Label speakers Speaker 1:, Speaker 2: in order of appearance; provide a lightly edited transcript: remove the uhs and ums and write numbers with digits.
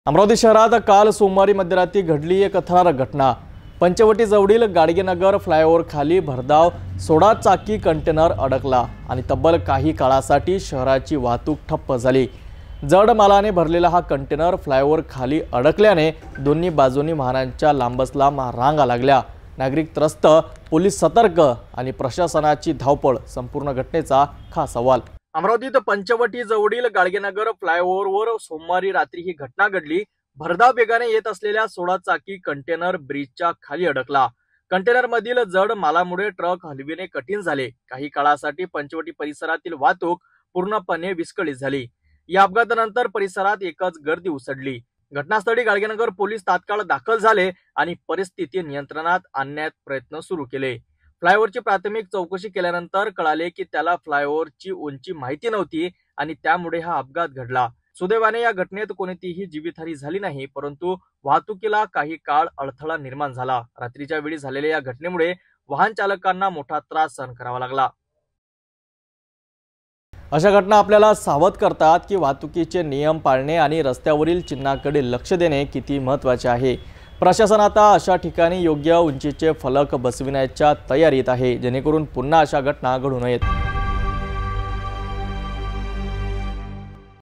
Speaker 1: अमरावती शहरात काल सोमवारी मध्यरात्री घडली एक थरारक घटना। पंचवटी जवळील गाडगेनगर फ्लायओव्हर खाली भरधाव 16 चाकी कंटेनर अडकला आणि तब्बल काही काळासाठी शहराची वाहतूक ठप्प झाली। जड मालाने भरलेला हा कंटेनर फ्लायओव्हर खाली अडकल्याने दोन्ही बाजूंनी वाहनांच्या लांबच लांब रांगा लागल्या। नागरिक त्रस्त, पोलीस सतर्क आणि प्रशासनाची धावपळ, संपूर्ण घटनेचा खास अहवाल। अमरावतीत पंचवटी जवळील गाडगेनगर फ्लायओव्हरवर सोमवारी रात्री ही घटना घडली। भरधाव वेगाने येत असलेल्या 16 चाकी कंटेनर ब्रिजच्या खाली अडकला। कंटेनर मधील जड मालामुळे ट्रक हलविणे कठीण झाले। काही काळासाठी पंचवटी परिसरातील वाहतूक पूर्णपणे विस्कळीत झाली। या अपघातानंतर परिसरात एकच गर्दी उसळली। घटनास्थळी गाडगेनगर पोलीस तात्काळ दाखल झाले आणि परिस्थिती नियंत्रणात आणण्याचा प्रयत्न सुरू केले। फ्लायओव्हरची प्राथमिक चौकशी केल्यानंतर कळाले की त्याला फ्लायओव्हरची उंची माहिती नव्हती आणि त्यामुळे हा अपघात घडला। सुदैवाने या घटनेत कोणतीही जीवितहानी झाली नाही, परंतु वाहतुकीला काही काळ अडथळा निर्माण झाला। रात्रीच्या वेळी झालेल्या या घटनेमुळे वाहन चालकांना मोठा त्रास सहन करावा लागला। अशा घटना आपल्याला सावध करतात की वाहतुकीचे नियम पाळणे आणि रस्त्यावरील चिन्हाकडे लक्ष देणे किती महत्त्वाचे आहे। प्रशासन आता अशा ठिकाणी योग्य उंचीचे फलक बसविण्याच्या तयारीत आहे, जेणेकरून पुन्हा अशा घटना घडू नयेत।